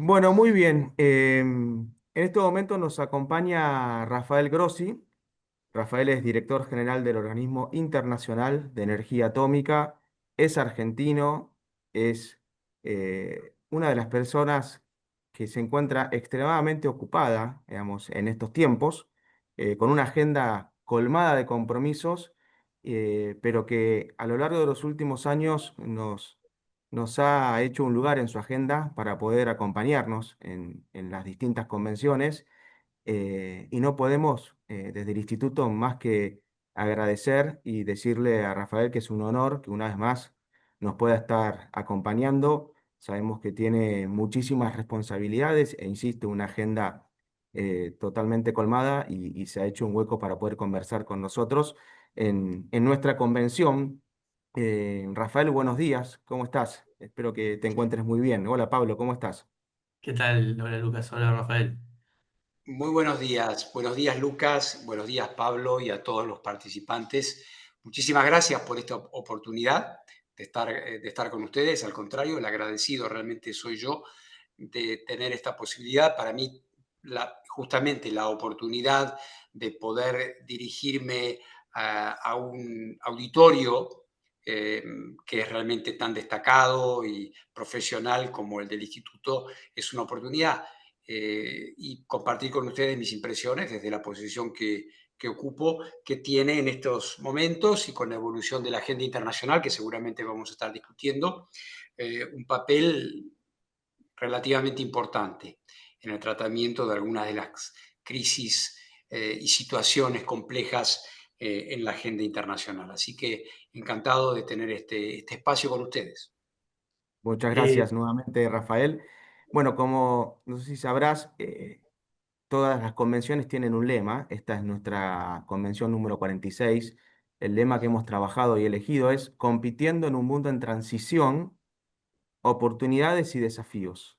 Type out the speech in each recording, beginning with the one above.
Bueno, muy bien. En este momento nos acompaña Rafael Grossi. Rafael es director general del Organismo Internacional de Energía Atómica, es argentino, es una de las personas que se encuentra extremadamente ocupada, digamos, en estos tiempos, con una agenda colmada de compromisos, pero que a lo largo de los últimos años nos ha hecho un lugar en su agenda para poder acompañarnos en las distintas convenciones y no podemos, desde el instituto, más que agradecer y decirle a Rafael que es un honor que una vez más nos pueda estar acompañando. Sabemos que tiene muchísimas responsabilidades e insiste, una agenda totalmente colmada y se ha hecho un hueco para poder conversar con nosotros en nuestra convención. Rafael, buenos días, ¿cómo estás? Espero que te encuentres muy bien. Hola Pablo, ¿cómo estás? ¿Qué tal? Hola Lucas, hola Rafael. Muy buenos días Lucas, buenos días Pablo y a todos los participantes. Muchísimas gracias por esta oportunidad de estar con ustedes. Al contrario, el agradecido realmente soy yo de tener esta posibilidad. Para mí, justamente la oportunidad de poder dirigirme a un auditorio eh, que es realmente tan destacado y profesional como el del Instituto es una oportunidad y compartir con ustedes mis impresiones desde la posición que ocupo, que tiene en estos momentos y con la evolución de la agenda internacional, que seguramente vamos a estar discutiendo, un papel relativamente importante en el tratamiento de algunas de las crisis y situaciones complejas en la agenda internacional. Así que encantado de tener este espacio con ustedes. Muchas Eh, gracias nuevamente, Rafael. Bueno, como no sé si sabrás, todas las convenciones tienen un lema. Esta es nuestra convención número 46. El lema que hemos trabajado y elegido es compitiendo en un mundo en transición, oportunidades y desafíos.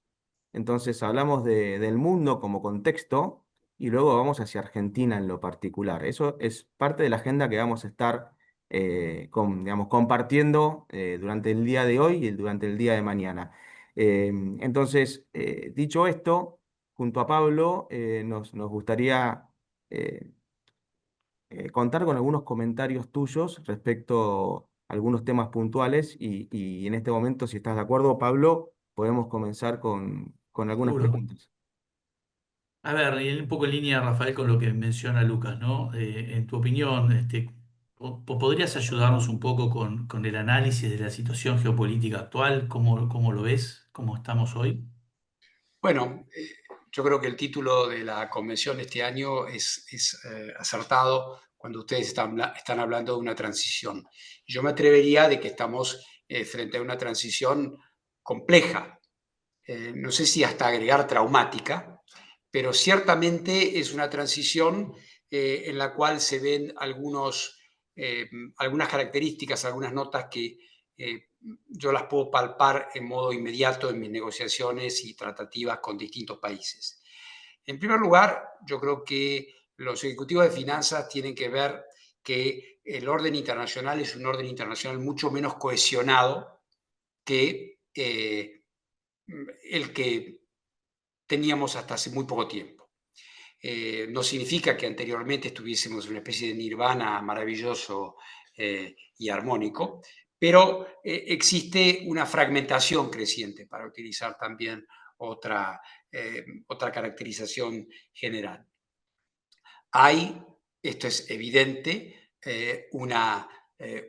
Entonces hablamos del mundo como contexto y luego vamos hacia Argentina en lo particular. Eso es parte de la agenda que vamos a estar digamos, compartiendo durante el día de hoy y durante el día de mañana. Entonces, dicho esto, junto a Pablo, nos gustaría eh, contar con algunos comentarios tuyos respecto a algunos temas puntuales y en este momento, si estás de acuerdo, Pablo, podemos comenzar con algunas Seguro. preguntas. A ver, y un poco en línea, Rafael, con lo que menciona Lucas, ¿no? En tu opinión, ¿podrías ayudarnos un poco con el análisis de la situación geopolítica actual? ¿Cómo lo ves? ¿Cómo estamos hoy? Bueno, yo creo que el título de la convención este año es acertado cuando ustedes están hablando de una transición. Yo me atrevería de que estamos frente a una transición compleja, no sé si hasta agregar traumática, pero ciertamente es una transición en la cual se ven algunas características, algunas notas que eh, yo las puedo palpar en modo inmediato en mis negociaciones y tratativas con distintos países. En primer lugar, yo creo que los ejecutivos de finanzas tienen que ver que el orden internacional es un orden internacional mucho menos cohesionado que el que teníamos hasta hace muy poco tiempo. No significa que anteriormente estuviésemos en una especie de nirvana maravilloso y armónico, pero existe una fragmentación creciente, para utilizar también otra, otra caracterización general. Hay, esto es evidente, una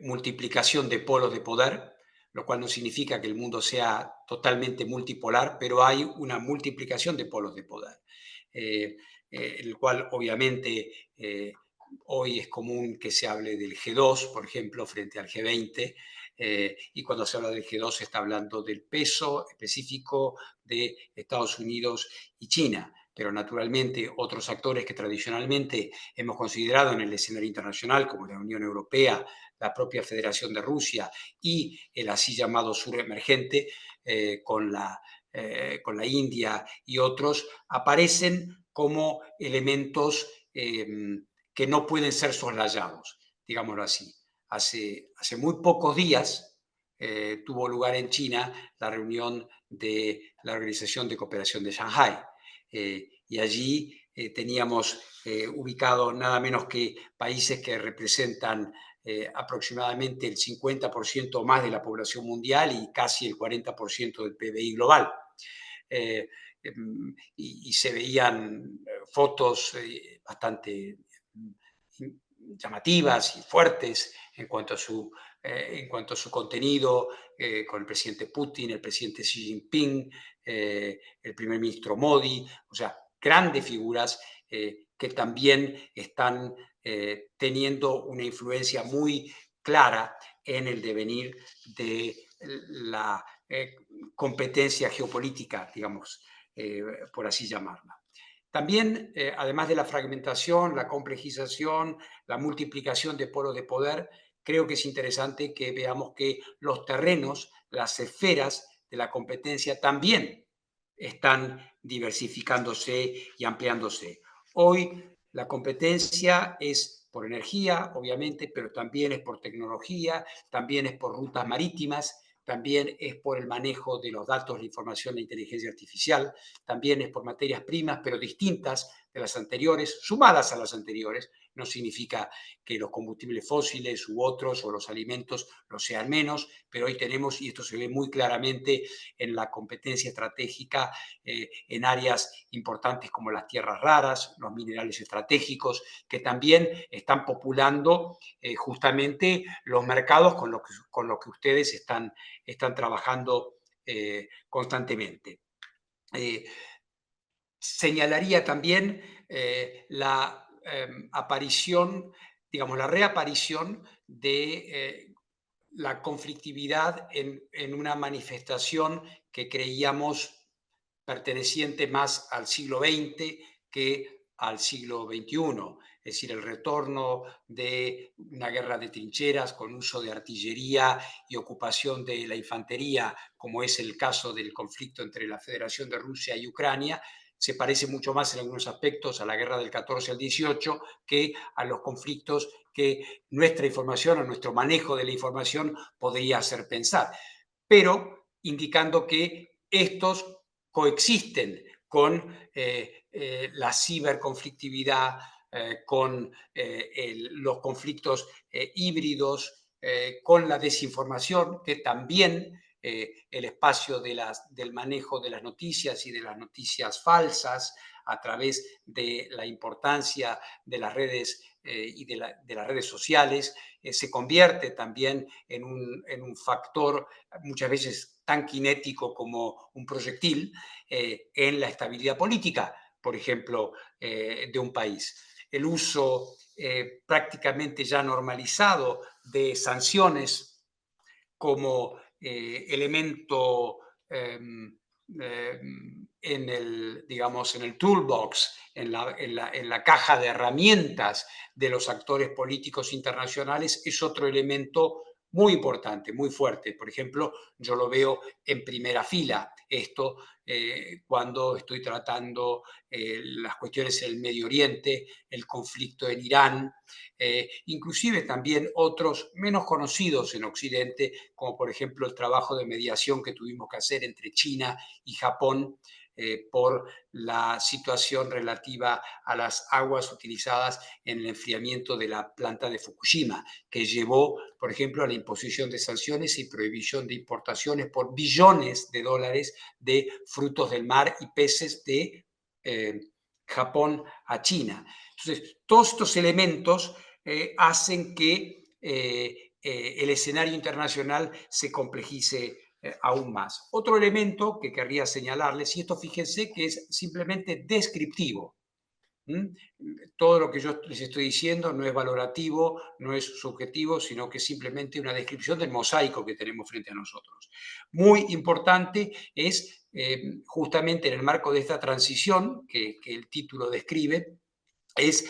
multiplicación de polos de poder, lo cual no significa que el mundo sea totalmente multipolar, pero hay una multiplicación de polos de poder, el cual obviamente hoy es común que se hable del G2, por ejemplo, frente al G20, y cuando se habla del G2 se está hablando del peso específico de Estados Unidos y China, pero naturalmente otros actores que tradicionalmente hemos considerado en el escenario internacional, como la Unión Europea, la propia Federación de Rusia y el así llamado sur emergente, con la India y otros, aparecen como elementos que no pueden ser soslayados, digámoslo así. Hace muy pocos días tuvo lugar en China la reunión de la Organización de Cooperación de Shanghái. Y allí teníamos ubicado nada menos que países que representan aproximadamente el 50% más de la población mundial y casi el 40% del PBI global. Y se veían fotos bastante llamativas y fuertes en cuanto a su contenido, con el presidente Putin, el presidente Xi Jinping, el primer ministro Modi, o sea, grandes figuras que también están teniendo una influencia muy clara en el devenir de la competencia geopolítica, digamos, por así llamarla. También, además de la fragmentación, la complejización, la multiplicación de polos de poder, creo que es interesante que veamos que los terrenos, las esferas de la competencia también están diversificándose y ampliándose. Hoy la competencia es por energía, obviamente, pero también es por tecnología, también es por rutas marítimas, también es por el manejo de los datos, la información, la inteligencia artificial, también es por materias primas, pero distintas de las anteriores, sumadas a las anteriores. No significa que los combustibles fósiles u otros o los alimentos lo sean menos, pero hoy tenemos, y esto se ve muy claramente en la competencia estratégica, en áreas importantes como las tierras raras, los minerales estratégicos, que también están populando justamente los mercados con los que ustedes están trabajando constantemente. Señalaría también la aparición, digamos, la reaparición de la conflictividad en una manifestación que creíamos perteneciente más al siglo XX que al siglo XXI, es decir, el retorno de una guerra de trincheras con uso de artillería y ocupación de la infantería, como es el caso del conflicto entre la Federación de Rusia y Ucrania. Se parece mucho más en algunos aspectos a la guerra del 14 al 18 que a los conflictos que nuestra información o nuestro manejo de la información podría hacer pensar, pero indicando que estos coexisten con la ciberconflictividad, con los conflictos híbridos, con la desinformación, que también el espacio del manejo de las noticias y de las noticias falsas a través de la importancia de las redes y de las redes sociales, se convierte también en un factor muchas veces tan cinético como un proyectil en la estabilidad política, por ejemplo, de un país. El uso prácticamente ya normalizado de sanciones como elemento en el toolbox, en la caja de herramientas de los actores políticos internacionales, es otro elemento muy importante, muy fuerte. Por ejemplo, yo lo veo en primera fila esto cuando estoy tratando las cuestiones en el Medio Oriente, el conflicto en Irán, inclusive también otros menos conocidos en Occidente, como por ejemplo el trabajo de mediación que tuvimos que hacer entre China y Japón por la situación relativa a las aguas utilizadas en el enfriamiento de la planta de Fukushima, que llevó, por ejemplo, a la imposición de sanciones y prohibición de importaciones por billones de dólares de frutos del mar y peces de Japón a China. Entonces, todos estos elementos hacen que el escenario internacional se complejice aún más. Otro elemento que querría señalarles, y esto fíjense que es simplemente descriptivo. Todo lo que yo les estoy diciendo no es valorativo, no es subjetivo, sino que es simplemente una descripción del mosaico que tenemos frente a nosotros. Muy importante es justamente en el marco de esta transición que el título describe, es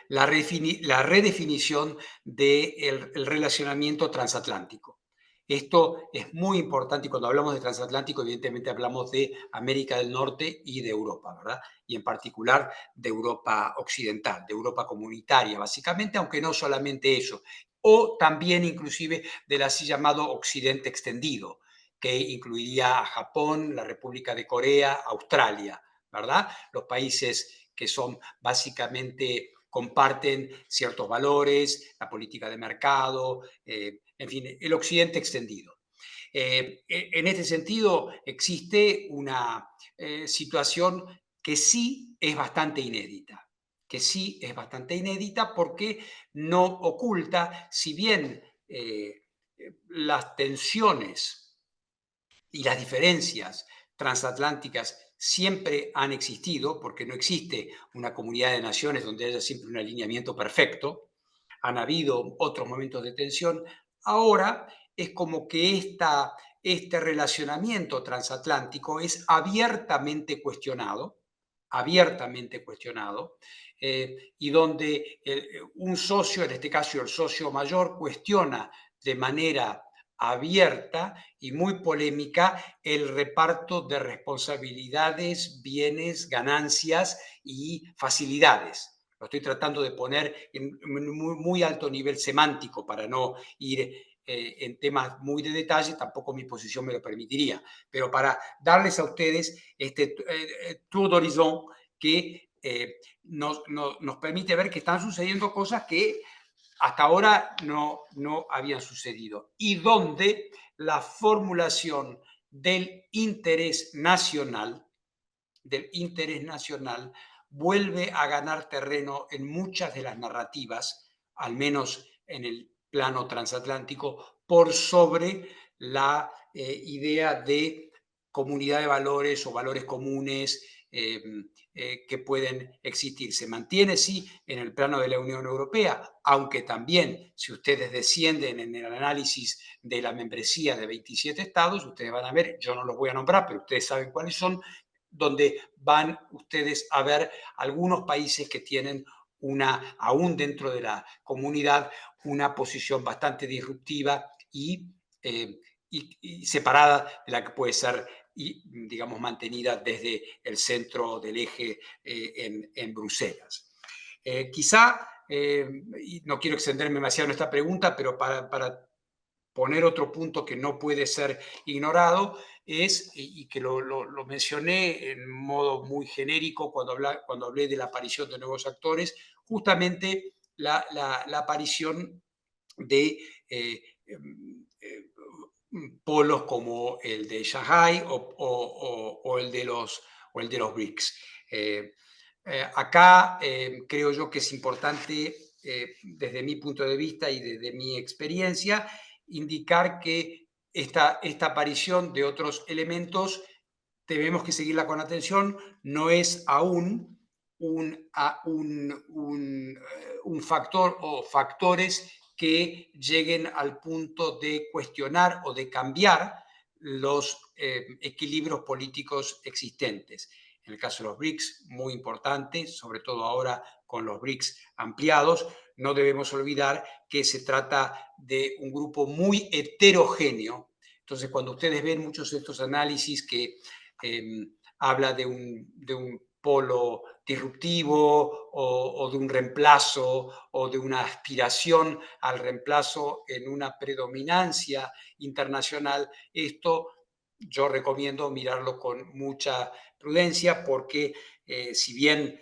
la redefinición del relacionamiento transatlántico. Esto es muy importante y cuando hablamos de transatlántico, evidentemente hablamos de América del Norte y de Europa, ¿verdad? Y en particular de Europa occidental, de Europa comunitaria, básicamente, aunque no solamente eso. o también inclusive del así llamado Occidente extendido, que incluiría a Japón, la República de Corea, Australia, ¿verdad? Los países que son básicamente comparten ciertos valores, la política de mercado, en fin, el Occidente extendido. En este sentido, existe una situación que sí es bastante inédita, porque no oculta, si bien las tensiones y las diferencias transatlánticas siempre han existido, porque no existe una comunidad de naciones donde haya siempre un alineamiento perfecto, han habido otros momentos de tensión, ahora es como que este relacionamiento transatlántico es abiertamente cuestionado, y donde un socio, en este caso el socio mayor, cuestiona de manera abierta y muy polémica el reparto de responsabilidades, bienes, ganancias y facilidades. Lo estoy tratando de poner en muy, muy alto nivel semántico para no ir en temas muy de detalle, tampoco mi posición me lo permitiría, pero para darles a ustedes este tour d'horizon que nos permite ver que están sucediendo cosas que hasta ahora no habían sucedido y donde la formulación del interés nacional vuelve a ganar terreno en muchas de las narrativas, al menos en el plano transatlántico, por sobre la idea de comunidad de valores o valores comunes que pueden existir. Se mantiene, sí, en el plano de la Unión Europea, aunque también, si ustedes descienden en el análisis de la membresía de 27 estados, ustedes van a ver, yo no los voy a nombrar, pero ustedes saben cuáles son, donde van ustedes a ver algunos países que tienen aún dentro de la comunidad, una posición bastante disruptiva y separada de la que puede ser, digamos, mantenida desde el centro del eje en Bruselas. Quizá, y no quiero extenderme demasiado en esta pregunta, pero para poner otro punto que no puede ser ignorado, y que lo mencioné en modo muy genérico cuando hablé de la aparición de nuevos actores, justamente la aparición de polos como el de Shanghai o el de los BRICS. Acá creo yo que es importante, desde mi punto de vista y desde mi experiencia, indicar que esta aparición de otros elementos tenemos que seguirla con atención, no es aún un factor o factores que lleguen al punto de cuestionar o de cambiar los equilibrios políticos existentes. En el caso de los BRICS, muy importante, sobre todo ahora con los BRICS ampliados, no debemos olvidar que se trata de un grupo muy heterogéneo. Entonces, cuando ustedes ven muchos de estos análisis que habla de un polo disruptivo o de un reemplazo o de una aspiración al reemplazo en una predominancia internacional, esto yo recomiendo mirarlo con mucha prudencia porque si bien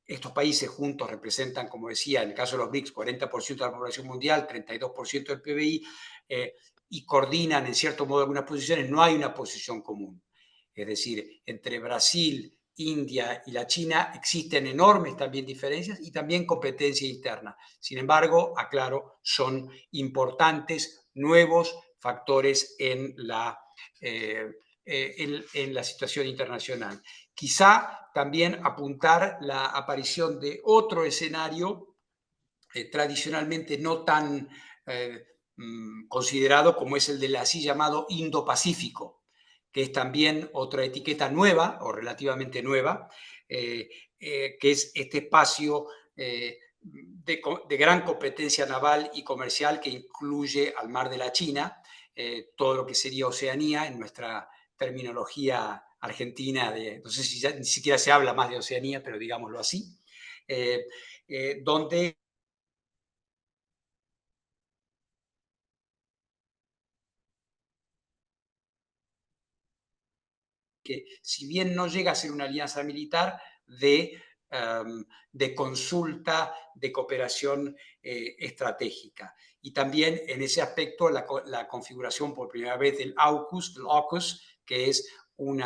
estos países juntos representan, como decía, en el caso de los BRICS, 40% de la población mundial, 32% del PBI, y coordinan en cierto modo algunas posiciones, no hay una posición común. Es decir, entre Brasil, India y la China existen enormes también diferencias y también competencia interna. Sin embargo, aclaro, son importantes nuevos factores en la situación internacional. Quizá también apuntar la aparición de otro escenario tradicionalmente no tan considerado como es el del así llamado Indo-Pacífico, que es también otra etiqueta nueva o relativamente nueva, que es este espacio de gran competencia naval y comercial que incluye al Mar de la China, todo lo que sería Oceanía en nuestra terminología argentina, no sé si ya ni siquiera se habla más de Oceanía, pero digámoslo así, donde que si bien no llega a ser una alianza militar, de consulta, de cooperación estratégica. Y también en ese aspecto la configuración por primera vez del AUKUS, que es un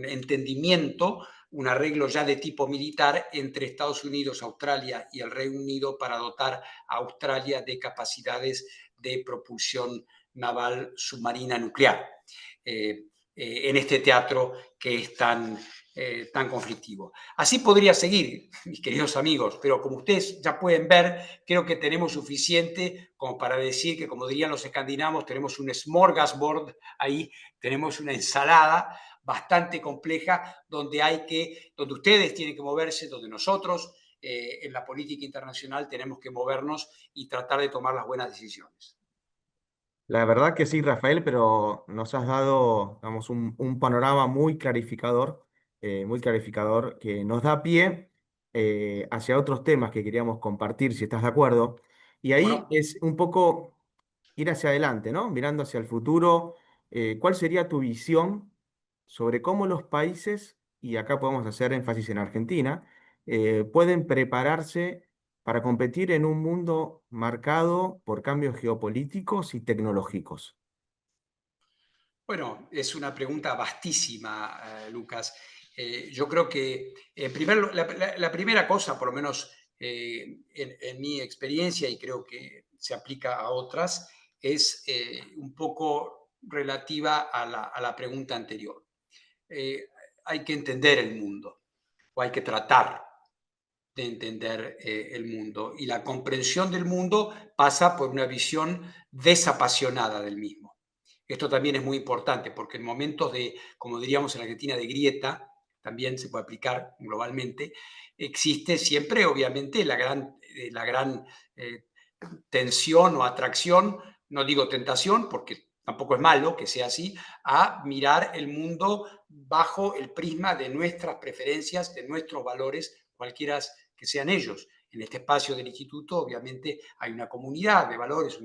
entendimiento, un arreglo ya de tipo militar entre Estados Unidos, Australia y el Reino Unido para dotar a Australia de capacidades de propulsión naval submarina nuclear. En este teatro que es tan conflictivo. Así podría seguir, mis queridos amigos, pero como ustedes ya pueden ver, creo que tenemos suficiente como para decir que, como dirían los escandinavos, tenemos un smorgasbord ahí, tenemos una ensalada bastante compleja donde ustedes tienen que moverse, donde nosotros en la política internacional tenemos que movernos y tratar de tomar las buenas decisiones. La verdad que sí, Rafael, pero nos has dado, digamos, un panorama muy clarificador, que nos da pie hacia otros temas que queríamos compartir, si estás de acuerdo. Y ¿Cómo ahí no? es un poco ir hacia adelante, ¿no? Mirando hacia el futuro, ¿cuál sería tu visión sobre cómo los países, y acá podemos hacer énfasis en Argentina, pueden prepararse para competir en un mundo marcado por cambios geopolíticos y tecnológicos? Bueno, es una pregunta vastísima, Lucas. Yo creo que la primera cosa, por lo menos en mi experiencia, y creo que se aplica a otras, es un poco relativa a la pregunta anterior. Hay que entender el mundo, o hay que tratar de entender el mundo. Y la comprensión del mundo pasa por una visión desapasionada del mismo. Esto también es muy importante porque en momentos de, como diríamos en Argentina, de grieta, también se puede aplicar globalmente, existe siempre, obviamente, la gran tensión o atracción, no digo tentación, porque tampoco es malo que sea así, a mirar el mundo bajo el prisma de nuestras preferencias, de nuestros valores, cualquiera que sean ellos. En este espacio del instituto, obviamente, hay una comunidad de valores,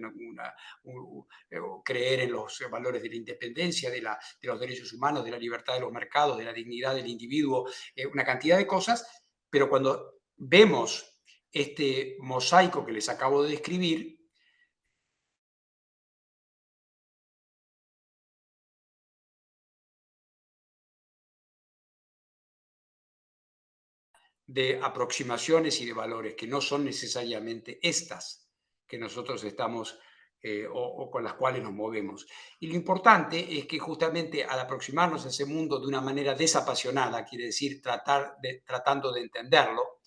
creer en los valores de la independencia, de los derechos humanos, de la libertad de los mercados, de la dignidad del individuo, una cantidad de cosas, pero cuando vemos este mosaico que les acabo de describir, de aproximaciones y de valores que no son necesariamente estas que nosotros estamos o con las cuales nos movemos. Y lo importante es que justamente al aproximarnos a ese mundo de una manera desapasionada, quiere decir tratando de entenderlo,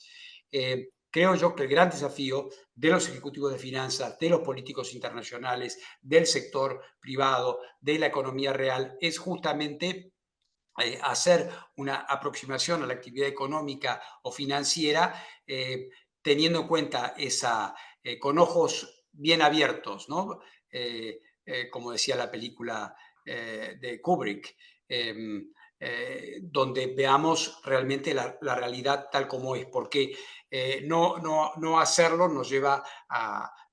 creo yo que el gran desafío de los ejecutivos de finanzas, de los políticos internacionales, del sector privado, de la economía real, es justamente hacer una aproximación a la actividad económica o financiera teniendo en cuenta con ojos bien abiertos, ¿no? Como decía la película de Kubrick, donde veamos realmente la realidad tal como es, porque no hacerlo nos lleva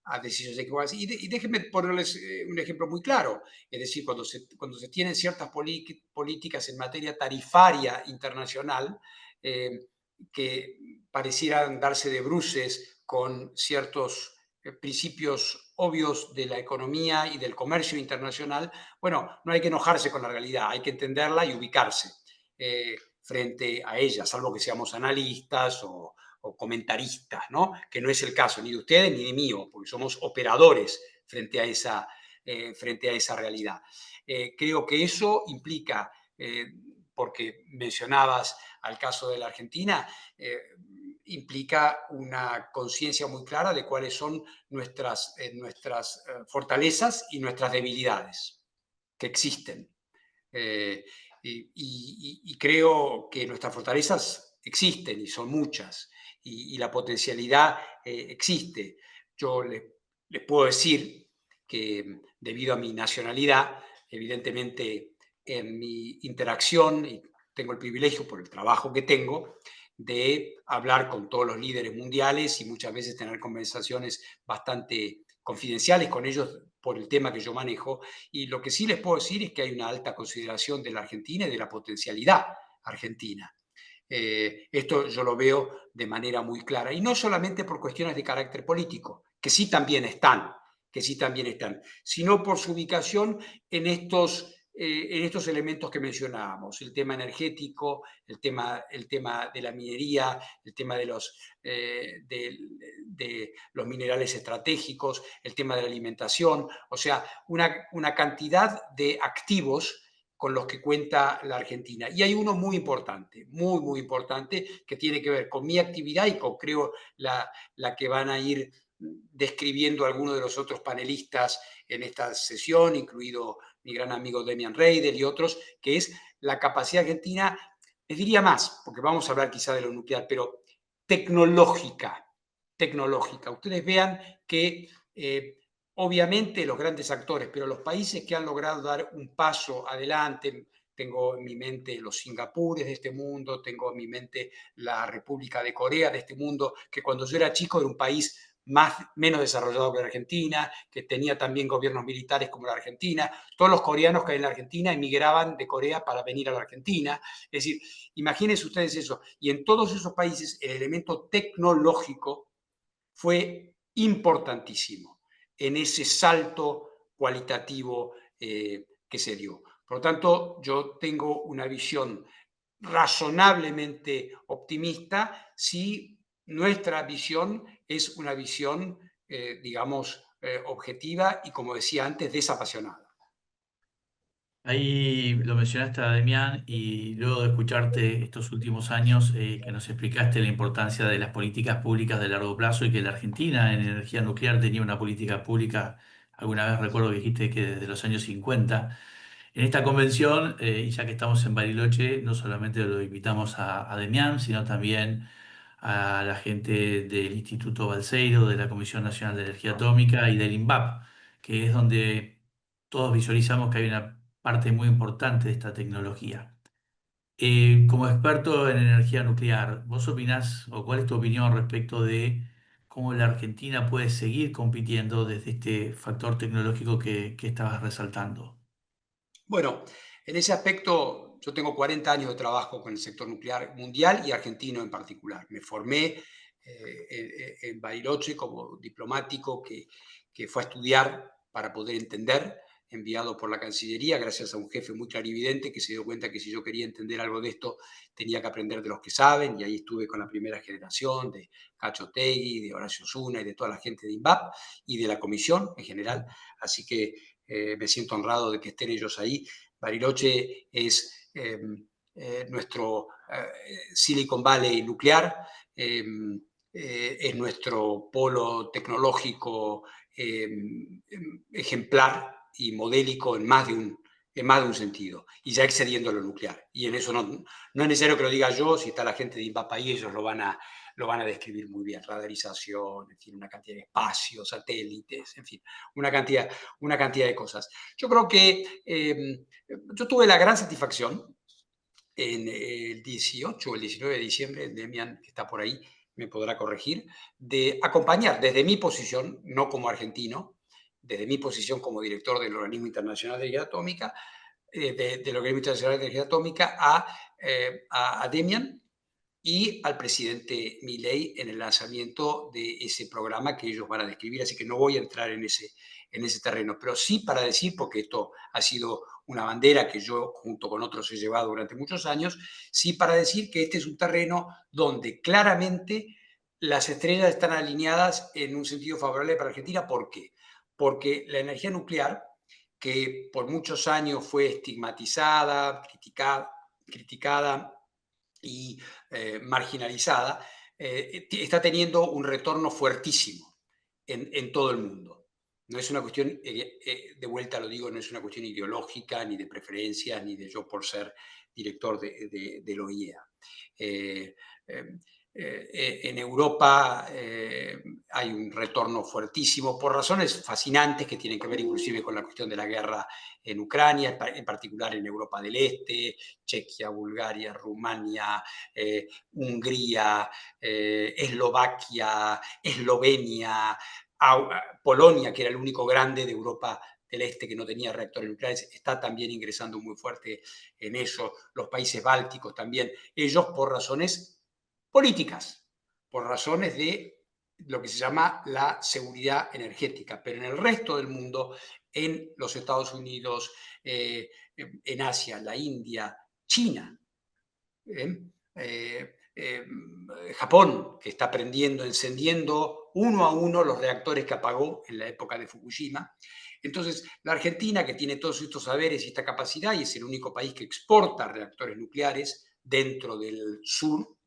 a decisiones equivocadas. Y déjenme ponerles un ejemplo muy claro. Es decir, cuando se tienen ciertas políticas en materia tarifaria internacional que parecieran darse de bruces con ciertos principios obvios de la economía y del comercio internacional, bueno, no hay que enojarse con la realidad, hay que entenderla y ubicarse frente a ella, salvo que seamos analistas o comentaristas, ¿no? Que no es el caso ni de ustedes ni de mío, porque somos operadores frente a esa realidad. Creo que eso implica, porque mencionabas al caso de la Argentina, implica una conciencia muy clara de cuáles son nuestras fortalezas y nuestras debilidades que existen. Y creo que nuestras fortalezas existen y son muchas, y la potencialidad existe. Yo les puedo decir que debido a mi nacionalidad, evidentemente en mi interacción, y tengo el privilegio por el trabajo que tengo, de hablar con todos los líderes mundiales y muchas veces tener conversaciones bastante confidenciales con ellos por el tema que yo manejo, y lo que sí les puedo decir es que hay una alta consideración de la Argentina y de la potencialidad argentina. Esto yo lo veo de manera muy clara, y no solamente por cuestiones de carácter político, que sí también están, sino por su ubicación en estos elementos que mencionábamos: el tema energético, el tema de la minería, el tema de los minerales estratégicos, el tema de la alimentación, o sea, una cantidad de activos con los que cuenta la Argentina. Y hay uno muy importante, muy, muy importante, que tiene que ver con mi actividad y con, creo, la que van a ir describiendo algunos de los otros panelistas en esta sesión, incluido mi gran amigo Demian Reidel y otros, que es la capacidad argentina, les diría más, porque vamos a hablar quizá de lo nuclear, pero tecnológica. Ustedes vean que obviamente los grandes actores, pero los países que han logrado dar un paso adelante, tengo en mi mente los Singapures de este mundo, tengo en mi mente la República de Corea de este mundo, que cuando yo era chico era un país menos desarrollado que la Argentina, que tenía también gobiernos militares como la Argentina. Todos los coreanos que hay en la Argentina emigraban de Corea para venir a la Argentina. Es decir, imagínense ustedes eso. Y en todos esos países el elemento tecnológico fue importantísimo en ese salto cualitativo que se dio. Por lo tanto, yo tengo una visión razonablemente optimista si nuestra visión es una visión, digamos, objetiva y, como decía antes, desapasionada. Ahí lo mencionaste a Demián y luego de escucharte estos últimos años que nos explicaste la importancia de las políticas públicas de largo plazo y que la Argentina en energía nuclear tenía una política pública, alguna vez recuerdo que dijiste que desde los años 50. En esta convención, y ya que estamos en Bariloche, no solamente lo invitamos a Demián, sino también a la gente del Instituto Balseiro, de la Comisión Nacional de Energía Atómica y del INVAP, que es donde todos visualizamos que hay una parte muy importante de esta tecnología. Como experto en energía nuclear, ¿vos opinás o cuál es tu opinión respecto de cómo la Argentina puede seguir compitiendo desde este factor tecnológico que estabas resaltando? Bueno, en ese aspecto yo tengo 40 años de trabajo con el sector nuclear mundial y argentino en particular. Me formé en Bariloche como diplomático que fue a estudiar para poder entender, enviado por la Cancillería, gracias a un jefe muy clarividente que se dio cuenta que si yo quería entender algo de esto tenía que aprender de los que saben, y ahí estuve con la primera generación de Cacho Tegui, de Horacio Zuna y de toda la gente de INVAP y de la comisión en general. Así que me siento honrado de que estén ellos ahí. Bariloche es nuestro Silicon Valley nuclear, es nuestro polo tecnológico ejemplar y modélico en más de un sentido, y ya excediendo lo nuclear. Y en eso no es necesario que lo diga yo, si está la gente de INVAP ahí, ellos lo van a describir muy bien. Radarización, en fin, una cantidad de espacios, satélites, en fin, una cantidad de cosas. Yo creo que yo tuve la gran satisfacción en el 18 o el 19 de diciembre, Demian, que está por ahí, me podrá corregir, de acompañar desde mi posición, no como argentino, desde mi posición como director del Organismo Internacional de Energía Atómica, del Organismo Internacional de Energía Atómica, a Demian y al presidente Milei en el lanzamiento de ese programa que ellos van a describir, así que no voy a entrar en ese terreno, pero sí para decir, porque esto ha sido una bandera que yo junto con otros he llevado durante muchos años, sí para decir que este es un terreno donde claramente las estrellas están alineadas en un sentido favorable para Argentina. ¿Por qué? Porque la energía nuclear, que por muchos años fue estigmatizada, criticada y marginalizada, está teniendo un retorno fuertísimo en todo el mundo. No es una cuestión, de vuelta lo digo, no es una cuestión ideológica, ni de preferencias, ni de yo por ser director del OIEA. Eh, eh, en Europa hay un retorno fuertísimo por razones fascinantes que tienen que ver inclusive con la cuestión de la guerra en Ucrania, en particular en Europa del Este, Chequia, Bulgaria, Rumania, Hungría, Eslovaquia, Eslovenia, Polonia, que era el único grande de Europa del Este que no tenía reactores nucleares, está también ingresando muy fuerte en eso. Los países bálticos también. Ellos por razones políticas, por razones de lo que se llama la seguridad energética. Pero en el resto del mundo, en los Estados Unidos, en Asia, la India, China, Japón, que está prendiendo, encendiendo uno a uno los reactores que apagó en la época de Fukushima. Entonces, la Argentina, que tiene todos estos saberes y esta capacidad, y es el único país que exporta reactores nucleares dentro del sur,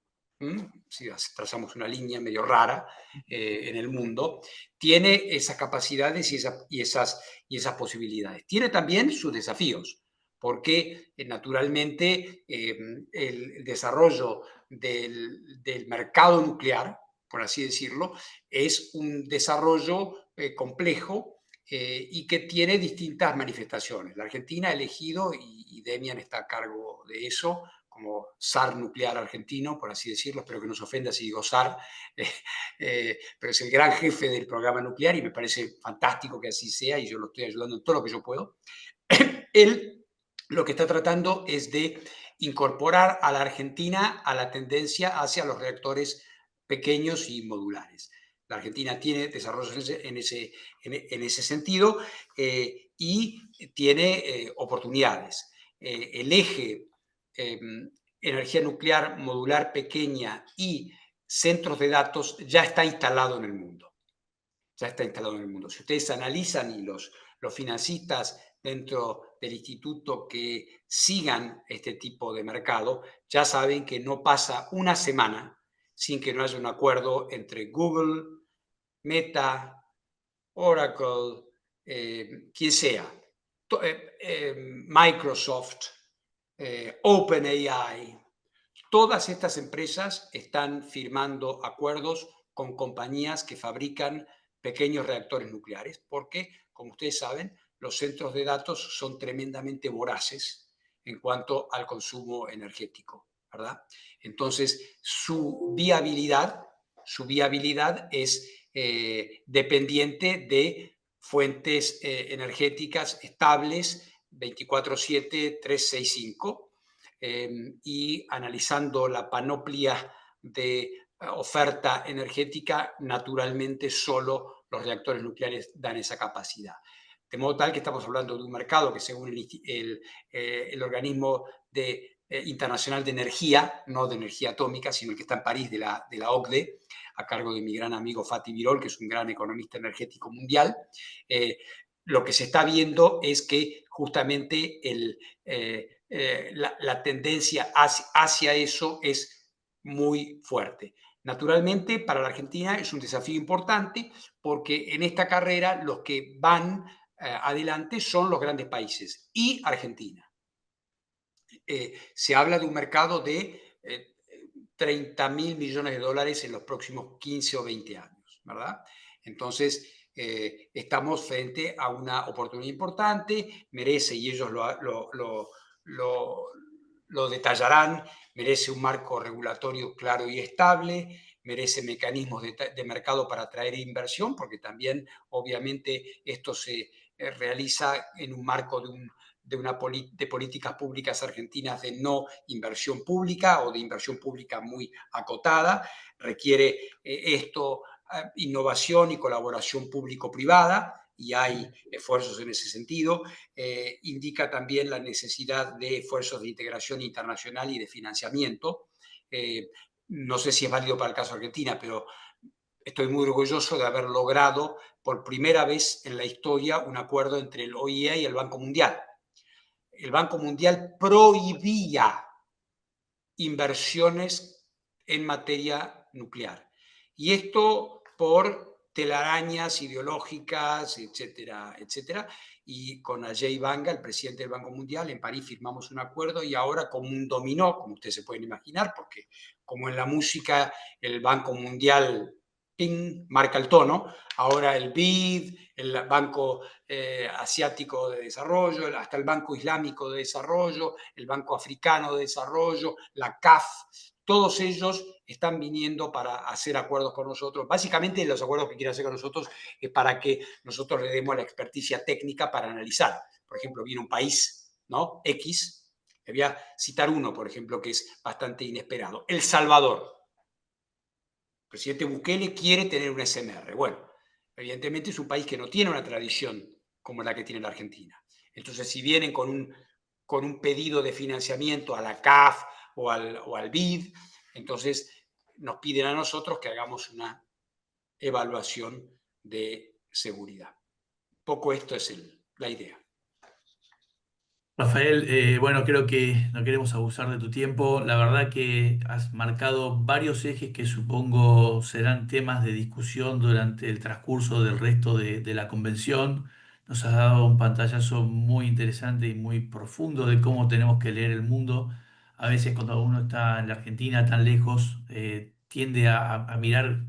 si trazamos una línea medio rara en el mundo, tiene esas capacidades y esas posibilidades. Tiene también sus desafíos, porque naturalmente el desarrollo del mercado nuclear, por así decirlo, es un desarrollo complejo y que tiene distintas manifestaciones. La Argentina ha elegido, y Demian está a cargo de eso, como zar nuclear argentino, por así decirlo, espero que no se ofenda si digo zar, pero es el gran jefe del programa nuclear y me parece fantástico que así sea y yo lo estoy ayudando en todo lo que yo puedo. Él lo que está tratando es de incorporar a la Argentina a la tendencia hacia los reactores pequeños y modulares. La Argentina tiene desarrollos en ese sentido y tiene oportunidades. El eje energía nuclear modular pequeña y centros de datos ya está instalado en el mundo. Ya está instalado en el mundo. Si ustedes analizan y los financistas dentro del instituto que sigan este tipo de mercado, ya saben que no pasa una semana sin que no haya un acuerdo entre Google, Meta, Oracle, quien sea, Microsoft, OpenAI. Todas estas empresas están firmando acuerdos con compañías que fabrican pequeños reactores nucleares, porque, como ustedes saben, los centros de datos son tremendamente voraces en cuanto al consumo energético, ¿verdad? Entonces, su viabilidad es dependiente de fuentes energéticas estables 24/7, 365, y analizando la panoplia de oferta energética, naturalmente solo los reactores nucleares dan esa capacidad. De modo tal que estamos hablando de un mercado que, según el organismo internacional de energía, no de energía atómica, sino el que está en París de la OCDE, a cargo de mi gran amigo Fatih Birol, que es un gran economista energético mundial, lo que se está viendo es que justamente la tendencia hacia eso es muy fuerte. Naturalmente, para la Argentina es un desafío importante porque en esta carrera los que van adelante son los grandes países y Argentina. Se habla de un mercado de 30.000 millones de dólares en los próximos 15 o 20 años, ¿verdad? Entonces, estamos frente a una oportunidad importante, merece, y ellos lo detallarán, merece un marco regulatorio claro y estable, merece mecanismos de mercado para atraer inversión, porque también, obviamente, esto se realiza en un marco de políticas públicas argentinas de no inversión pública o de inversión pública muy acotada. Requiere esto innovación y colaboración público-privada, y hay esfuerzos en ese sentido. Indica también la necesidad de esfuerzos de integración internacional y de financiamiento. No sé si es válido para el caso de Argentina, pero estoy muy orgulloso de haber logrado por primera vez en la historia un acuerdo entre el OIE y el Banco Mundial. El Banco Mundial prohibía inversiones en materia nuclear. Y esto por telarañas ideológicas, etcétera, etcétera. Y con Ajay Banga, el presidente del Banco Mundial, en París firmamos un acuerdo y ahora, como un dominó, como ustedes se pueden imaginar, porque como en la música el Banco Mundial ping, marca el tono, ahora el BID, el Banco Asiático de Desarrollo, hasta el Banco Islámico de Desarrollo, el Banco Africano de Desarrollo, la CAF, todos ellos están viniendo para hacer acuerdos con nosotros. Básicamente los acuerdos que quieren hacer con nosotros es para que nosotros le demos la experticia técnica para analizar. Por ejemplo, viene un país, ¿no? X. Le voy a citar uno, por ejemplo, que es bastante inesperado. El Salvador. El presidente Bukele quiere tener un SMR. Bueno, evidentemente es un país que no tiene una tradición como la que tiene la Argentina. Entonces, si vienen con un pedido de financiamiento a la CAF o al BID, entonces nos piden a nosotros que hagamos una evaluación de seguridad. Poco esto es la idea. Rafael, bueno, creo que no queremos abusar de tu tiempo. La verdad que has marcado varios ejes que supongo serán temas de discusión durante el transcurso del resto de la convención. Nos has dado un pantallazo muy interesante y muy profundo de cómo tenemos que leer el mundo. A veces cuando uno está en la Argentina tan lejos, tiende a mirar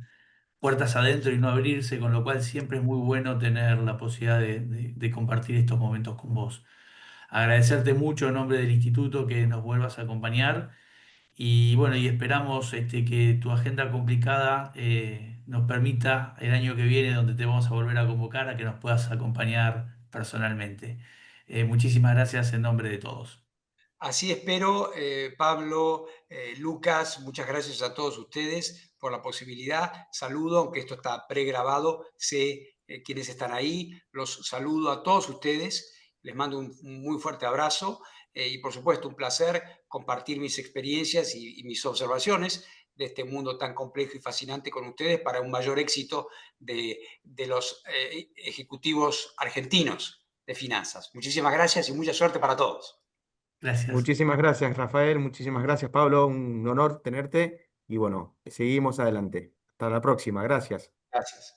puertas adentro y no abrirse, con lo cual siempre es muy bueno tener la posibilidad de compartir estos momentos con vos. Agradecerte mucho en nombre del instituto que nos vuelvas a acompañar y bueno, y esperamos que tu agenda complicada nos permita el año que viene, donde te vamos a volver a convocar, a que nos puedas acompañar personalmente. Muchísimas gracias en nombre de todos. Así espero, Pablo, Lucas, muchas gracias a todos ustedes por la posibilidad. Saludo, aunque esto está pregrabado, sé quiénes están ahí. Los saludo a todos ustedes. Les mando un muy fuerte abrazo y, por supuesto, un placer compartir mis experiencias y mis observaciones de este mundo tan complejo y fascinante con ustedes para un mayor éxito de los ejecutivos argentinos de finanzas. Muchísimas gracias y mucha suerte para todos. Gracias. Muchísimas gracias, Rafael. Muchísimas gracias, Pablo. Un honor tenerte. Y bueno, seguimos adelante. Hasta la próxima. Gracias. Gracias.